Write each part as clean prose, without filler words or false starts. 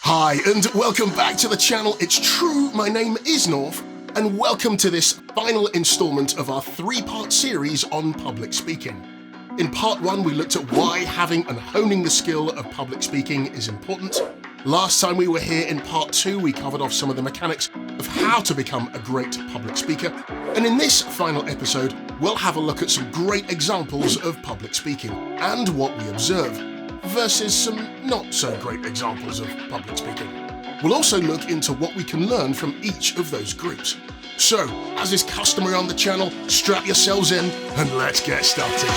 Hi, and welcome back to the channel. It's true, my name is Norf, and welcome to this final installment of our three-part series on public speaking. In part one, we looked at why having and honing the skill of public speaking is important. Last time we were here in part two, we covered off some of the mechanics of how to become a great public speaker. And in this final episode, we'll have a look at some great examples of public speaking and what we observe, versus some not so great examples of public speaking. We'll also look into what we can learn from each of those groups. So, as is customary on the channel, strap yourselves in and let's get started.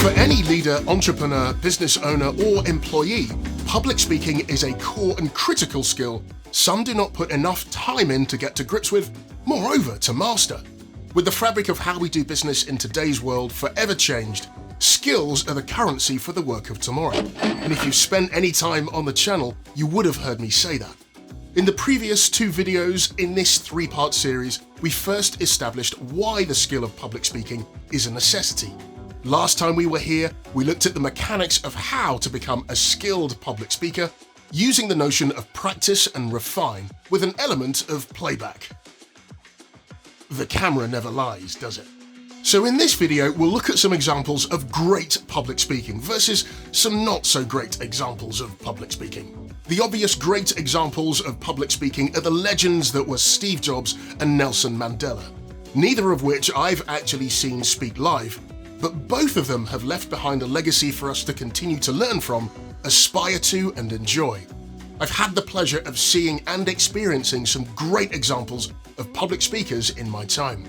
For any leader, entrepreneur, business owner, or employee, public speaking is a core and critical skill some do not put enough time in to get to grips with, moreover to master. With the fabric of how we do business in today's world forever changed, skills are the currency for the work of tomorrow. And if you've spent any time on the channel, you would have heard me say that. In the previous two videos in this three-part series, we first established why the skill of public speaking is a necessity. Last time we were here, we looked at the mechanics of how to become a skilled public speaker, using the notion of practice and refine with an element of playback. The camera never lies, does it? So in this video, we'll look at some examples of great public speaking versus some not so great examples of public speaking. The obvious great examples of public speaking are the legends that were Steve Jobs and Nelson Mandela, neither of which I've actually seen speak live, but both of them have left behind a legacy for us to continue to learn from, aspire to, and enjoy. I've had the pleasure of seeing and experiencing some great examples of public speakers in my time.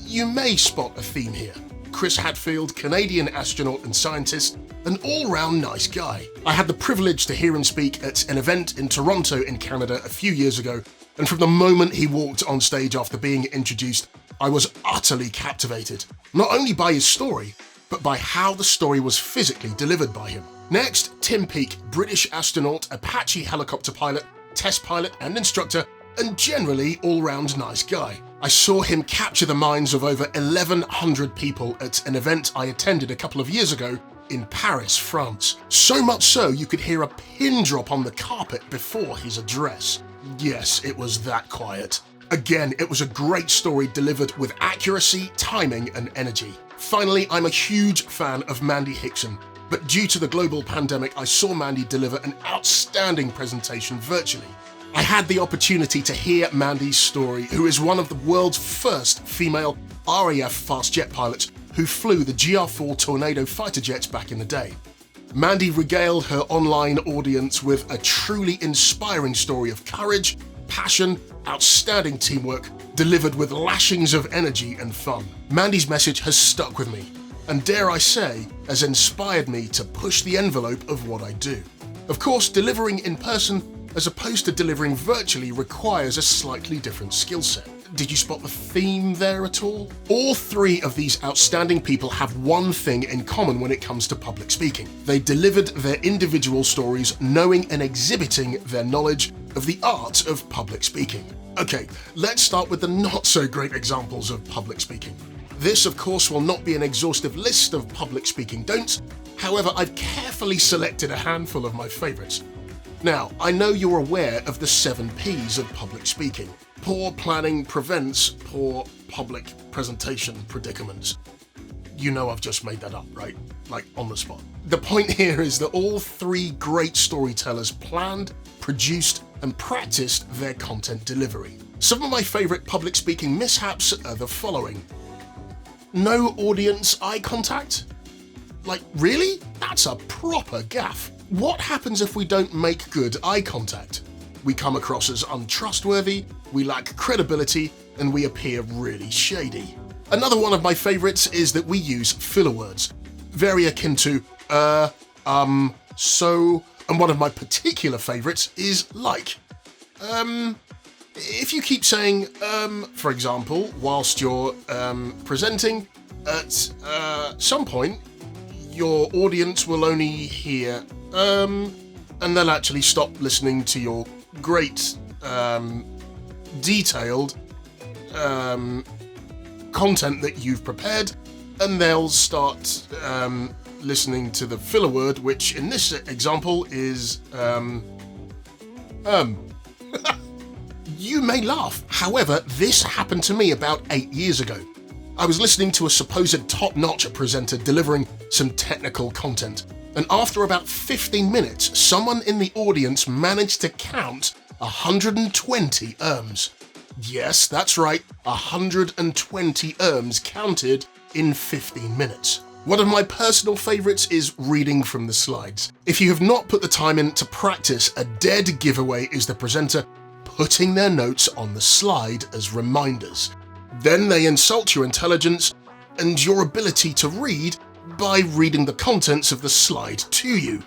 You may spot a theme here. Chris Hadfield, Canadian astronaut and scientist, an all-round nice guy. I had the privilege to hear him speak at an event in Toronto in Canada a few years ago, and from the moment he walked on stage after being introduced, I was utterly captivated, not only by his story, but by how the story was physically delivered by him. Next, Tim Peake, British astronaut, Apache helicopter pilot, test pilot and instructor, and generally all-round nice guy. I saw him capture the minds of over 1,100 people at an event I attended a couple of years ago in Paris, France. So much so you could hear a pin drop on the carpet before his address. Yes, it was that quiet. Again, it was a great story delivered with accuracy, timing and energy. Finally, I'm a huge fan of Mandy Hickson, but due to the global pandemic, I saw Mandy deliver an outstanding presentation virtually. I had the opportunity to hear Mandy's story, who is one of the world's first female RAF fast jet pilots who flew the GR4 Tornado fighter jets back in the day. Mandy regaled her online audience with a truly inspiring story of courage, passion, outstanding teamwork, delivered with lashings of energy and fun. Mandy's message has stuck with me, and dare I say, has inspired me to push the envelope of what I do. Of course, delivering in person as opposed to delivering virtually requires a slightly different skill set. Did you spot the theme there at all? All three of these outstanding people have one thing in common when it comes to public speaking. They delivered their individual stories knowing and exhibiting their knowledge of the art of public speaking. Okay, let's start with the not so great examples of public speaking. This, of course, will not be an exhaustive list of public speaking don'ts. However, I've carefully selected a handful of my favorites. Now, I know you're aware of the 7 Ps of public speaking. Poor planning prevents poor public presentation predicaments. You know I've just made that up, right? Like, on the spot. The point here is that all three great storytellers planned, produced, and practiced their content delivery. Some of my favorite public speaking mishaps are the following. No audience eye contact? Like, really? That's a proper gaffe. What happens if we don't make good eye contact? We come across as untrustworthy, we lack credibility, and we appear really shady. Another one of my favorites is that we use filler words, very akin to so, and one of my particular favorites is like. If you keep saying, for example, whilst you're presenting, at some point, your audience will only hear, and they'll actually stop listening to your great, detailed content that you've prepared, and they'll start listening to the filler word, which in this example is, You may laugh. However, this happened to me about 8 years ago. I was listening to a supposed top-notch presenter delivering some technical content, and after about 15 minutes, someone in the audience managed to count 120 ums. Yes, that's right, 120 ums counted in 15 minutes. One of my personal favourites is reading from the slides. If you have not put the time in to practice, a dead giveaway is the presenter putting their notes on the slide as reminders. Then they insult your intelligence and your ability to read by reading the contents of the slide to you,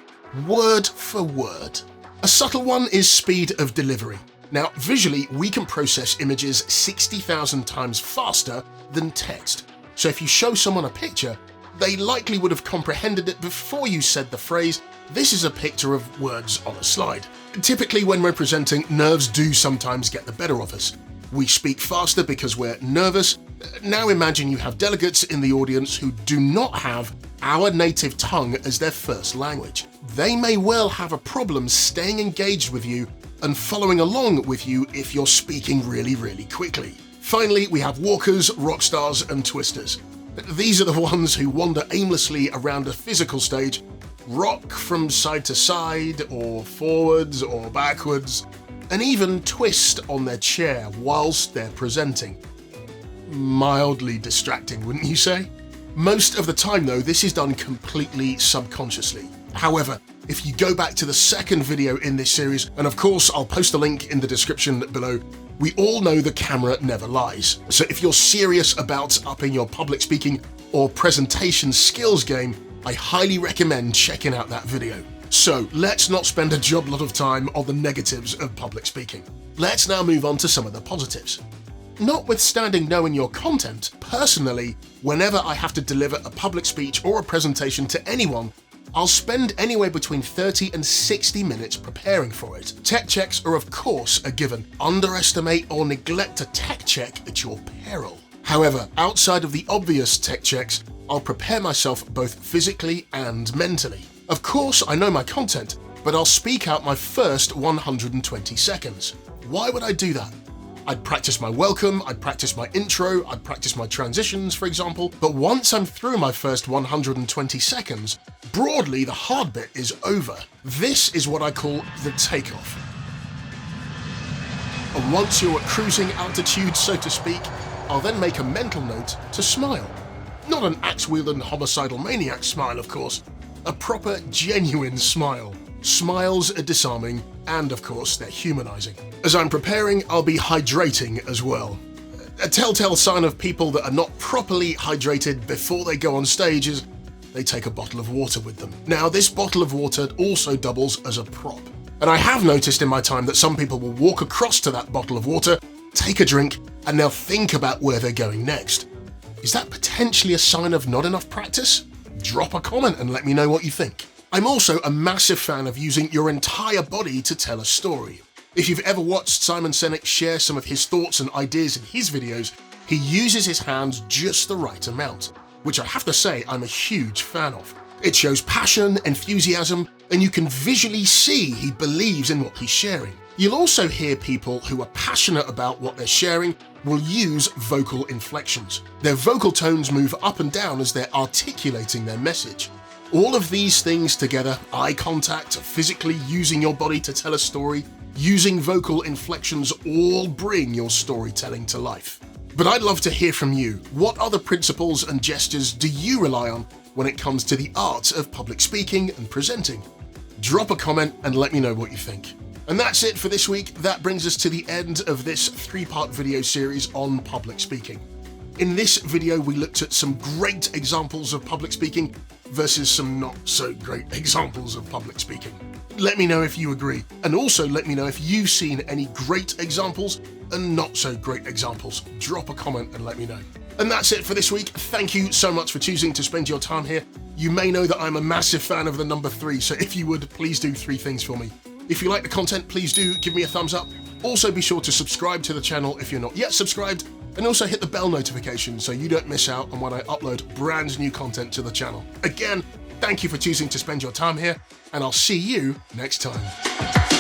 word for word. A subtle one is speed of delivery. Now, visually, we can process images 60,000 times faster than text. So if you show someone a picture, they likely would have comprehended it before you said the phrase, "This is a picture of words on a slide." Typically, when we're presenting, nerves do sometimes get the better of us. We speak faster because we're nervous. Now imagine you have delegates in the audience who do not have our native tongue as their first language. They may well have a problem staying engaged with you and following along with you if you're speaking really, really quickly. Finally, we have walkers, rock stars, and twisters. These are the ones who wander aimlessly around a physical stage, rock from side to side, or forwards or backwards, and even twist on their chair whilst they're presenting. Mildly distracting, wouldn't you say? Most of the time though, this is done completely subconsciously. However, if you go back to the second video in this series, and of course I'll post a link in the description below, we all know the camera never lies. So if you're serious about upping your public speaking or presentation skills game, I highly recommend checking out that video. So let's not spend a job lot of time on the negatives of public speaking. Let's now move on to some of the positives. Notwithstanding knowing your content, personally, whenever I have to deliver a public speech or a presentation to anyone, I'll spend anywhere between 30 and 60 minutes preparing for it. Tech checks are of course a given. Underestimate or neglect a tech check at your peril. However, outside of the obvious tech checks, I'll prepare myself both physically and mentally. Of course, I know my content, but I'll speak out my first 120 seconds. Why would I do that? I'd practice my welcome, I'd practice my intro, I'd practice my transitions, for example, but once I'm through my first 120 seconds, broadly the hard bit is over. This is what I call the takeoff. And once you're at cruising altitude, so to speak, I'll then make a mental note to smile. Not an axe-wielding homicidal maniac smile, of course, a proper, genuine smile. Smiles are disarming, and of course they're humanizing. As I'm preparing, I'll be hydrating as well. A telltale sign of people that are not properly hydrated before they go on stage is they take a bottle of water with them. Now, this bottle of water also doubles as a prop. And I have noticed in my time that some people will walk across to that bottle of water, take a drink, and they'll think about where they're going next. Is that potentially a sign of not enough practice? Drop a comment and let me know what you think. I'm also a massive fan of using your entire body to tell a story. If you've ever watched Simon Sinek share some of his thoughts and ideas in his videos, he uses his hands just the right amount, which I have to say I'm a huge fan of. It shows passion, enthusiasm, and you can visually see he believes in what he's sharing. You'll also hear people who are passionate about what they're sharing will use vocal inflections. Their vocal tones move up and down as they're articulating their message. All of these things together, eye contact, physically using your body to tell a story, using vocal inflections, all bring your storytelling to life. But I'd love to hear from you. What other principles and gestures do you rely on when it comes to the art of public speaking and presenting? Drop a comment and let me know what you think. And that's it for this week. That brings us to the end of this 3-part video series on public speaking. In this video, we looked at some great examples of public speaking versus some not so great examples of public speaking. Let me know if you agree, and also let me know if you've seen any great examples and not so great examples. Drop a comment and let me know. And that's it for this week. Thank you so much for choosing to spend your time here. You may know that I'm a massive fan of the number 3, so if you would, please do 3 things for me. If you like the content, please do give me a thumbs up. Also be sure to subscribe to the channel if you're not yet subscribed, and also hit the bell notification so you don't miss out on when I upload brand new content to the channel. Again, Thank you for choosing to spend your time here, and I'll see you next time.